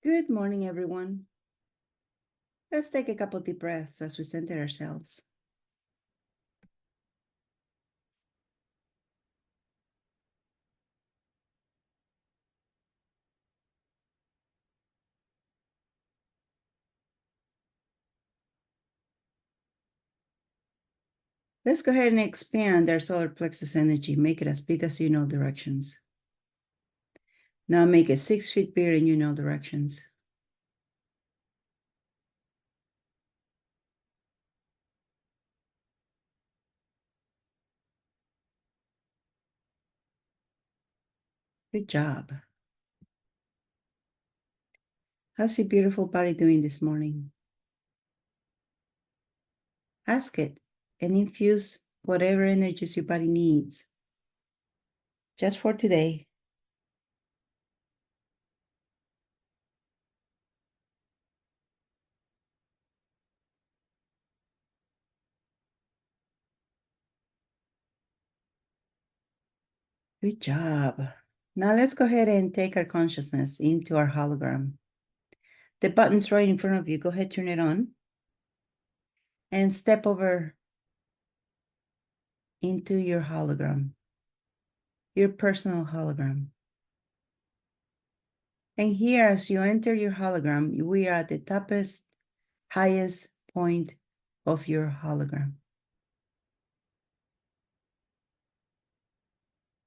Good morning, everyone. Let's take a couple deep breaths as we center ourselves. Let's go ahead and expand our solar plexus energy. Make it as big as you know directions. Now make it 6 feet bigger in you know directions. Good job. How's your beautiful body doing this morning? Ask it and infuse whatever energies your body needs. Just for today. Good job. Now let's go ahead and take our consciousness into our hologram. The button's right in front of you. Go ahead, turn it on. And step over into your hologram, your personal hologram. And here, as you enter your hologram, we are at the toppest, highest point of your hologram.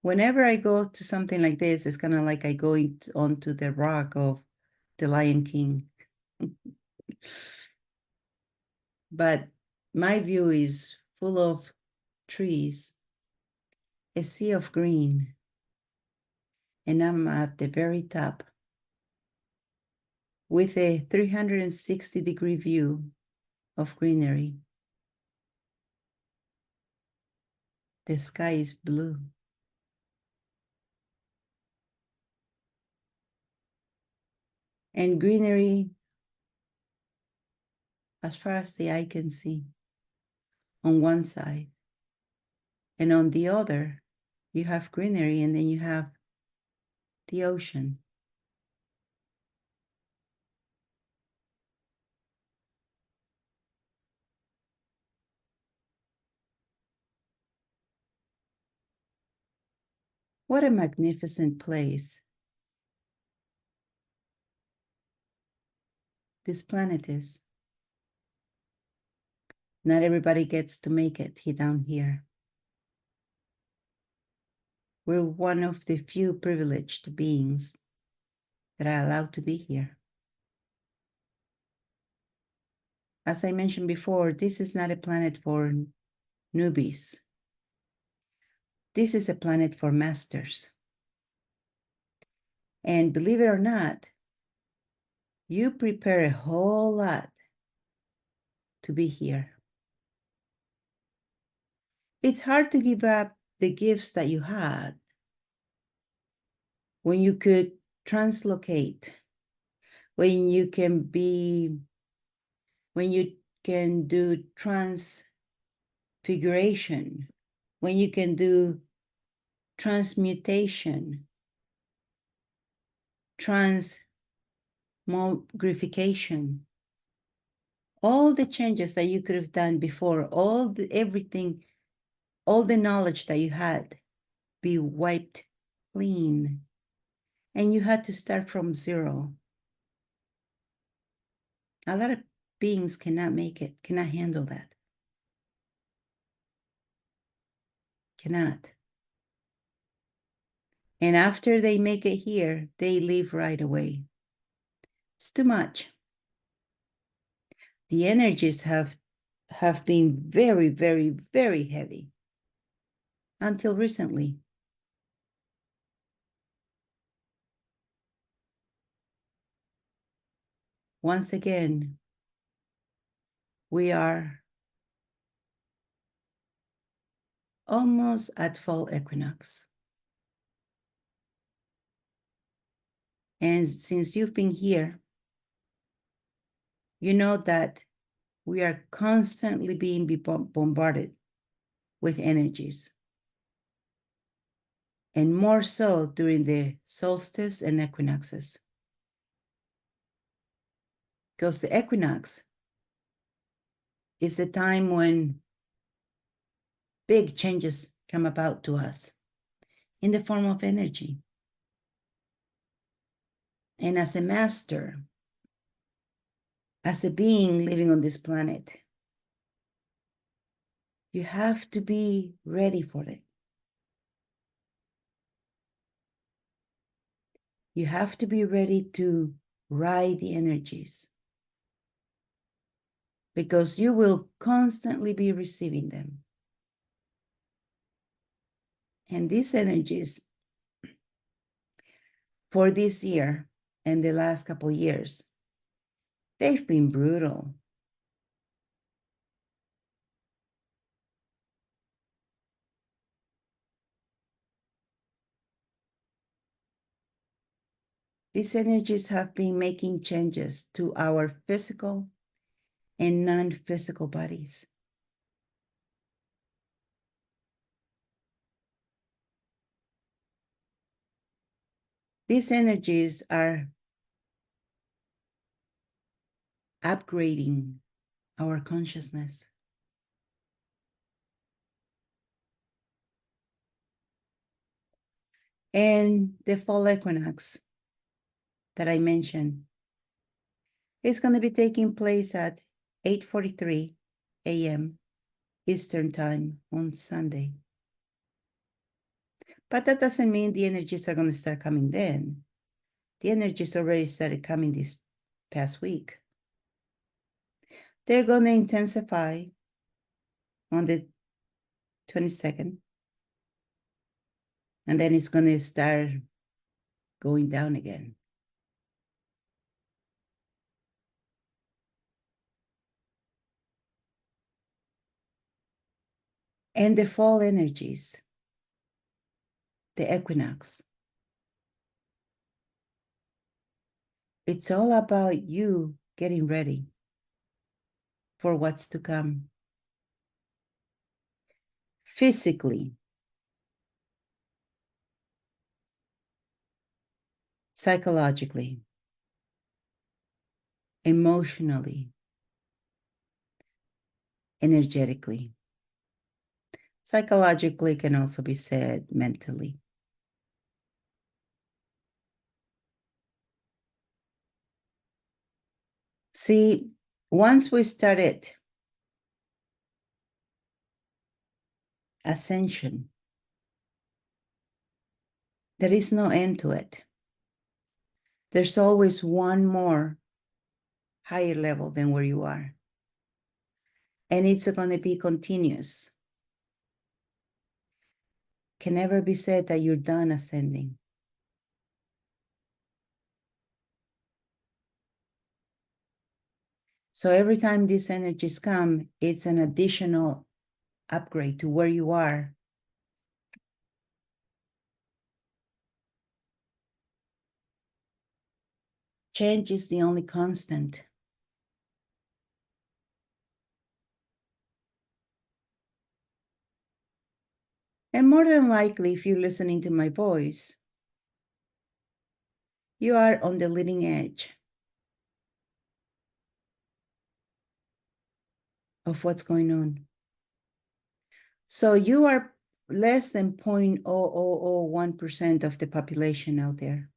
Whenever I go to something like this, it's kind of like I go onto the rock of the Lion King. But my view is full of trees, a sea of green, and I'm at the very top with a 360-degree view of greenery. The sky is blue. And greenery as far as the eye can see on one side. And on the other, you have greenery, and then you have the ocean. What a magnificent place this planet is. Not everybody gets to make it down here. We're one of the few privileged beings that are allowed to be here. As I mentioned before, this is not a planet for newbies. This is a planet for masters. And believe it or not, you prepare a whole lot to be here. It's hard to give up the gifts that you had when you could translocate, when you can do transfiguration, when you can do transmutation, transmogrification, all the changes that you could have done before, everything, all the knowledge that you had be wiped clean. And you had to start from zero. A lot of beings cannot make it, cannot handle that. Cannot. And after they make it here, they leave right away. It's too much. The energies have been very, very, very heavy until recently. Once again, we are almost at fall equinox. And since you've been here, you know that we are constantly being bombarded with energies. And more so during the solstice and equinoxes. because the equinox is the time when big changes come about to us in the form of energy. And as a master, as a being living on this planet, you have to be ready for it. You have to be ready to ride the energies, because you will constantly be receiving them. And these energies for this year and the last couple of years, they've been brutal. These energies have been making changes to our physical and non-physical bodies. These energies are upgrading our consciousness. And the fall equinox that I mentioned is going to be taking place at 8:43 a.m. Eastern Time on Sunday. But that doesn't mean the energies are going to start coming then. The energies already started coming this past week. They're going to intensify on the 22nd. And then it's going to start going down again. And the fall energies, the equinox, it's all about you getting ready for what's to come. Physically, psychologically, emotionally, energetically. Psychologically can also be said mentally. See, once we started ascension, there is no end to it. There's always one more higher level than where you are. And it's going to be continuous. Can never be said that you're done ascending. So every time these energies come, it's an additional upgrade to where you are. Change is the only constant. And more than likely, if you're listening to my voice, you are on the leading edge of what's going on. So you are less than 0.0001% of the population out there.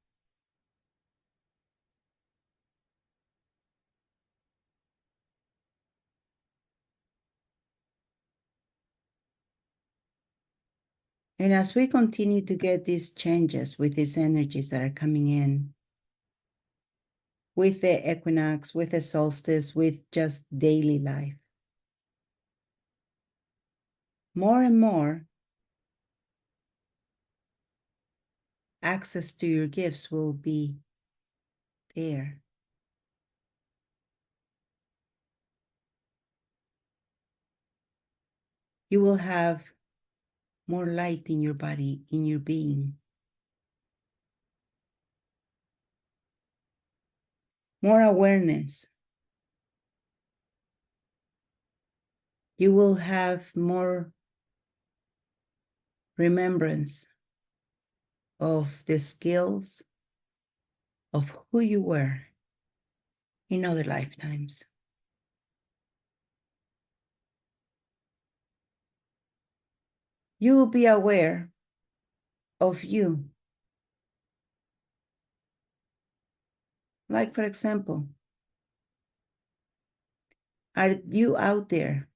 And as we continue to get these changes with these energies that are coming in, with the equinox, with the solstice, with just daily life, more and more access to your gifts will be there. You will have more light in your body, in your being. More awareness. You will have more remembrance of the skills of who you were in other lifetimes. You will be aware of you. Like, for example, are you out there?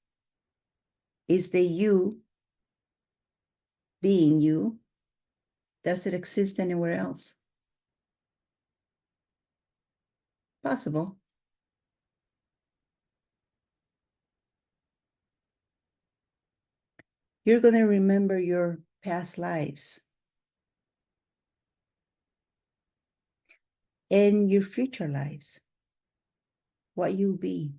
Is the you being you? Does it exist anywhere else? Possible. You're going to remember your past lives and your future lives, what you'll be.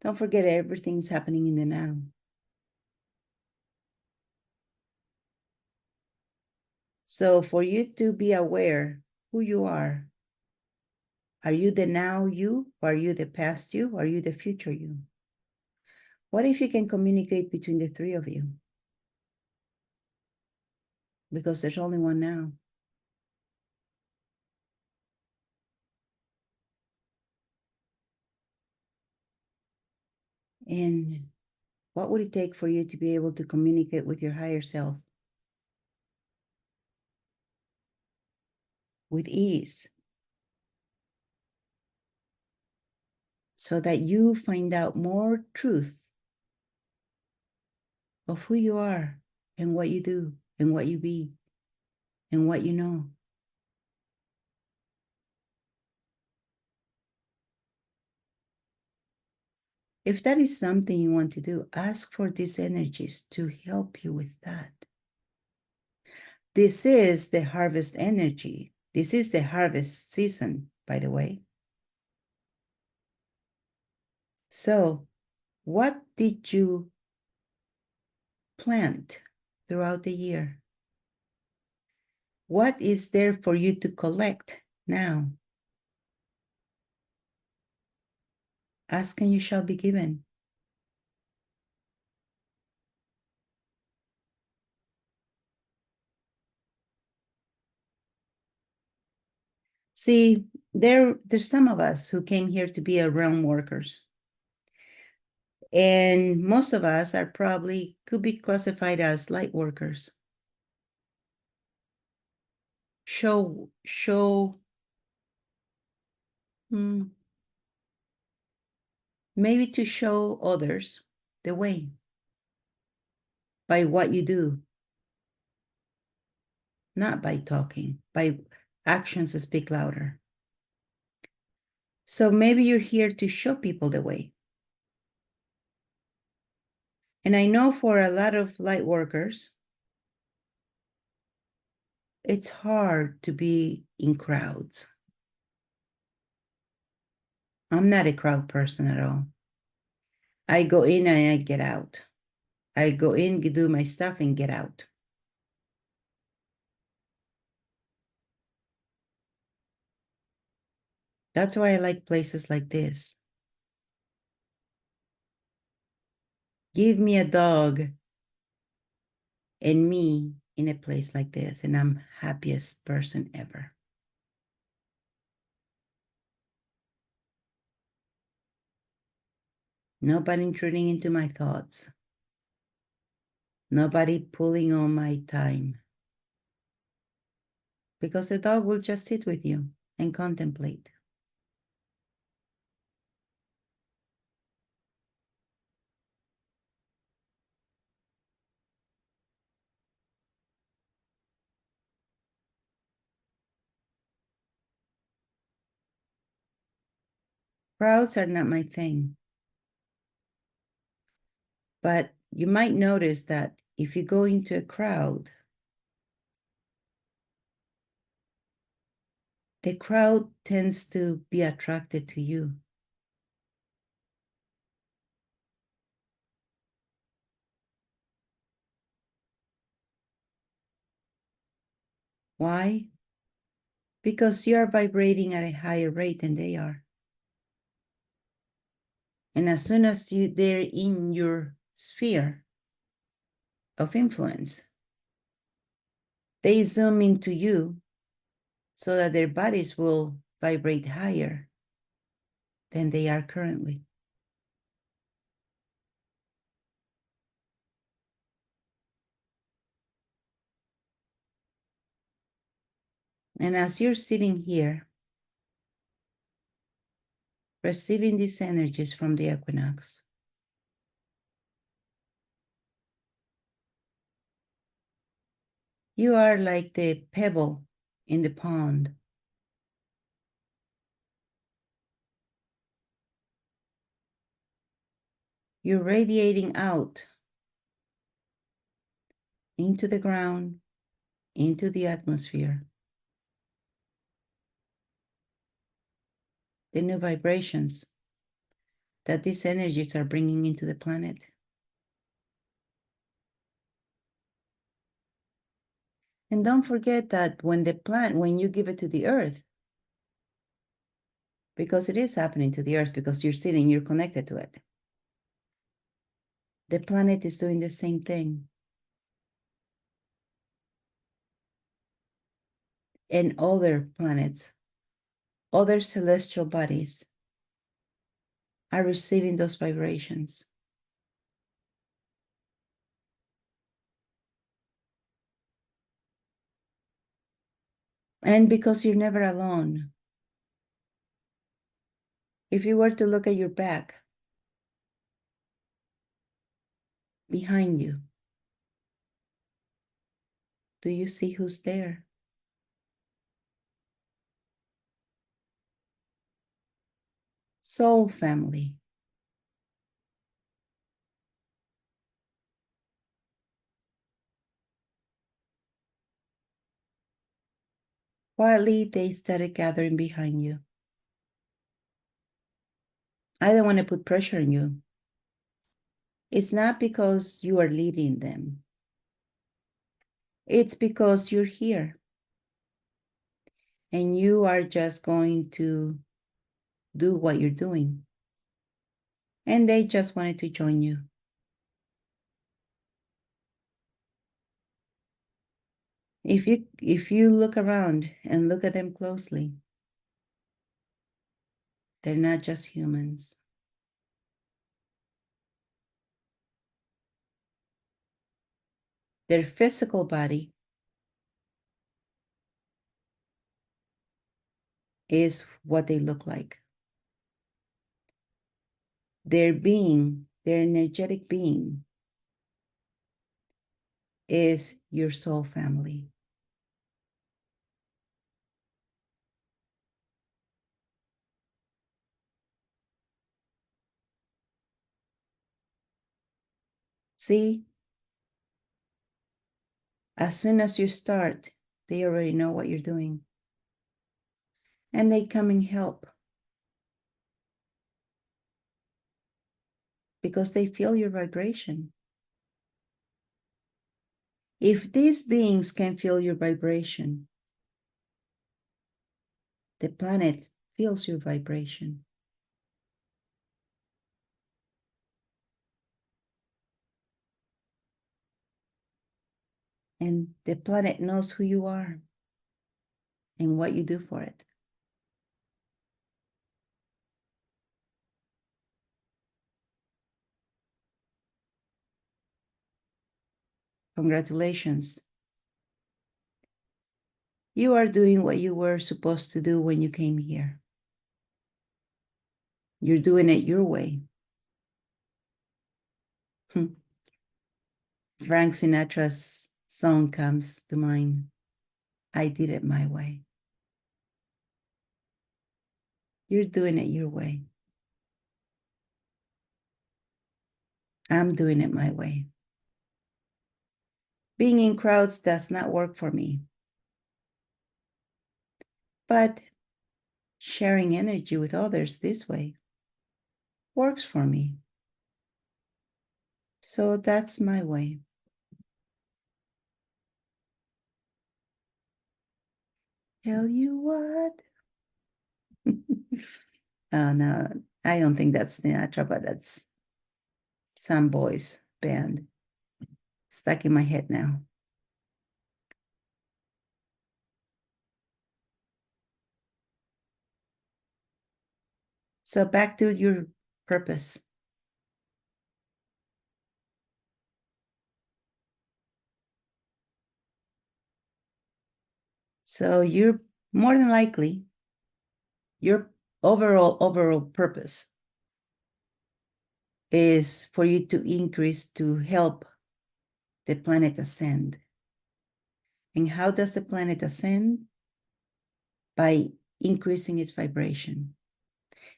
Don't forget everything's happening in the now. So for you to be aware who you are you the now you? Or are you the past you? Or are you the future you? What if you can communicate between the three of you? Because there's only one now. And what would it take for you to be able to communicate with your higher self with ease? So that you find out more truth of who you are and what you do and what you be and what you know. If that is something you want to do, ask for these energies to help you with that. This is the harvest energy. This is the harvest season, by the way. So, what did you plant throughout the year? What is there for you to collect now? Ask and you shall be given. See, there's some of us who came here to be realm workers. And most of us are probably could be classified as light workers. Show, maybe to show others the way by what you do, not by talking, by actions speak louder. So maybe you're here to show people the way. And I know for a lot of light workers, it's hard to be in crowds. I'm not a crowd person at all. I go in and I get out. I go in, do my stuff, and get out. That's why I like places like this. Give me a dog and me in a place like this, and I'm happiest person ever. Nobody intruding into my thoughts. Nobody pulling on my time. Because the dog will just sit with you and contemplate. Crowds are not my thing. But you might notice that if you go into a crowd, the crowd tends to be attracted to you. Why? Because you are vibrating at a higher rate than they are. And as soon as they're in your sphere of influence, they zoom into you so that their bodies will vibrate higher than they are currently. And as you're sitting here, receiving these energies from the equinox, you are like the pebble in the pond. You're radiating out into the ground, into the atmosphere, the new vibrations that these energies are bringing into the planet. And don't forget that when you give it to the earth, because it is happening to the earth, because you're connected to it. The planet is doing the same thing. And other planets, other celestial bodies are receiving those vibrations. And because you're never alone, if you were to look at your back, behind you, do you see who's there? Soul family. Quietly, they started gathering behind you. I don't want to put pressure on you. It's not because you are leading them. It's because you're here. And you are just going to do what you're doing. And they just wanted to join you. If you look around and look at them closely, they're not just humans. Their physical body is what they look like. Their being, their energetic being, is your soul family. See, as soon as you start, they already know what you're doing. And they come and help because they feel your vibration. If these beings can feel your vibration, the planet feels your vibration. And the planet knows who you are and what you do for it. Congratulations. You are doing what you were supposed to do when you came here. You're doing it your way. Frank Sinatra's song comes to mind. I did it my way. You're doing it your way. I'm doing it my way. Being in crowds does not work for me. But sharing energy with others this way works for me. So that's my way. Tell you what. Oh, no, I don't think that's Sinatra, but that's some boys band. Stuck in my head now. So back to your purpose. So you're more than likely, your overall purpose is for you to increase to help the planet ascend. And how does the planet ascend? By increasing its vibration.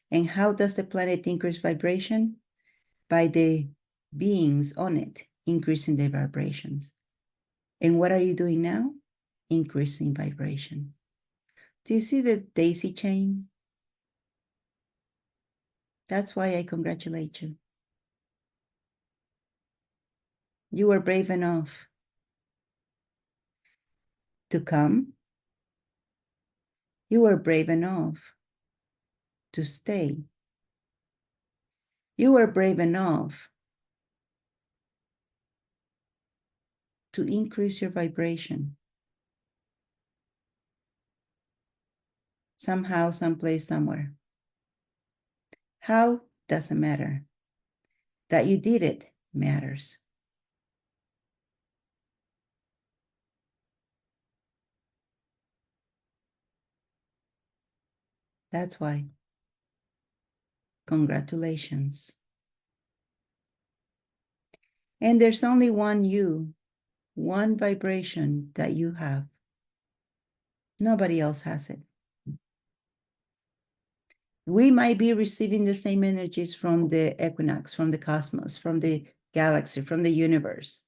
And how does the planet increase vibration? By the beings on it increasing their vibrations. And what are you doing now? Increasing vibration. Do you see the daisy chain? That's why I congratulate you. You were brave enough to come. You were brave enough to stay. You were brave enough to increase your vibration. Somehow, someplace, somewhere. How doesn't matter. That you did it matters. That's why. Congratulations. And there's only one you, one vibration that you have. Nobody else has it. We might be receiving the same energies from the equinox, from the cosmos, from the galaxy, from the universe.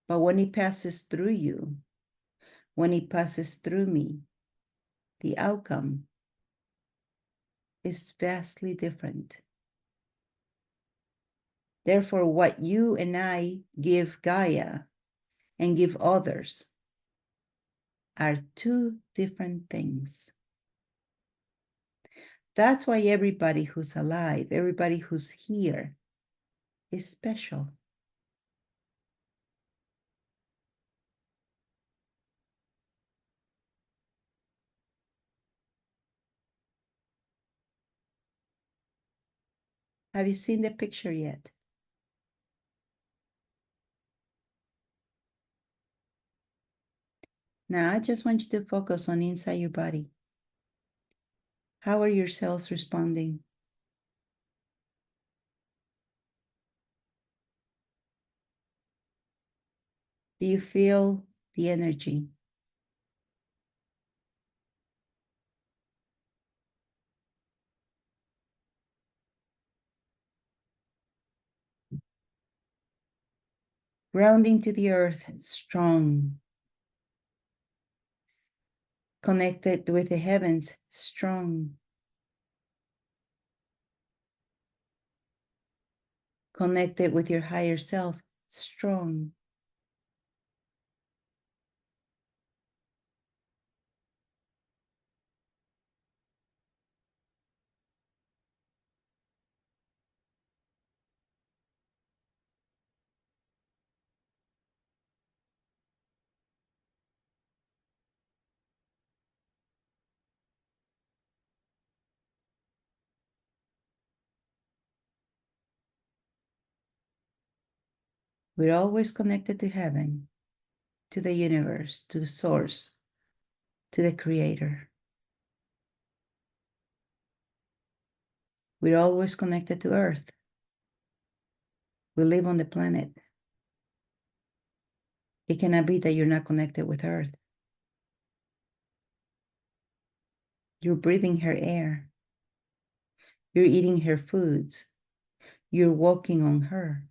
But when it passes through you, when it passes through me, the outcome is vastly different. Therefore, what you and I give Gaia and give others are two different things. That's why everybody who's alive, everybody who's here is special. Have you seen the picture yet? Now, I just want you to focus on inside your body. How are your cells responding? Do you feel the energy? Grounding to the earth, strong. Connected with the heavens, strong. Connected with your higher self, strong. We're always connected to heaven, to the universe, to source, to the creator. We're always connected to earth. We live on the planet. It cannot be that you're not connected with earth. You're breathing her air. You're eating her foods. You're walking on her.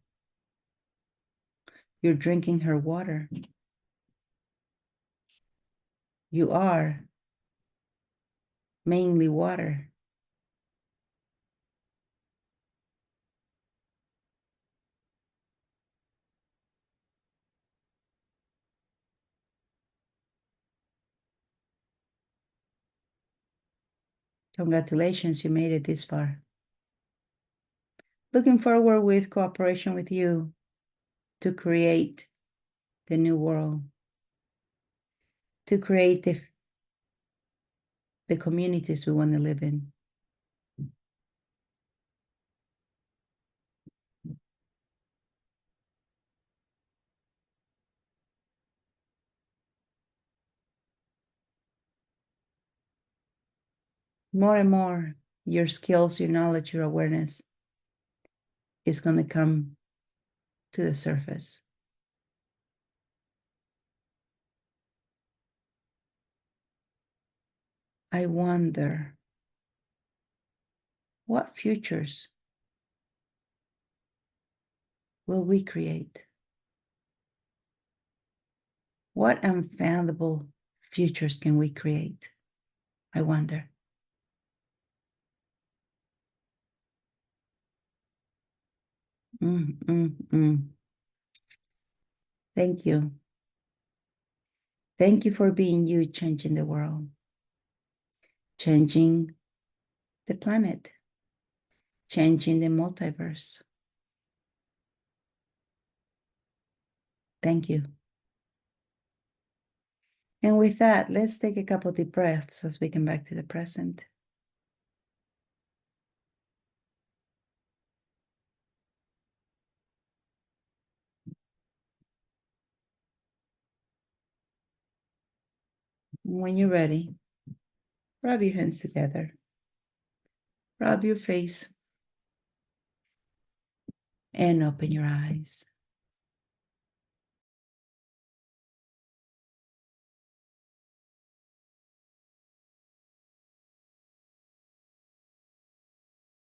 You're drinking her water. You are mainly water. Congratulations, you made it this far. Looking forward with cooperation with you to create the new world, to create the communities we want to live in. more and more, your skills, your knowledge, your awareness is going to come to the surface. I wonder what futures will we create? What unfathomable futures can we create? I wonder. Mm, mm, mm. Thank you. Thank you for being you, changing the world, changing the planet, changing the multiverse. Thank you. And with that, let's take a couple deep breaths as we come back to the present. When you're ready, rub your hands together, rub your face, and open your eyes.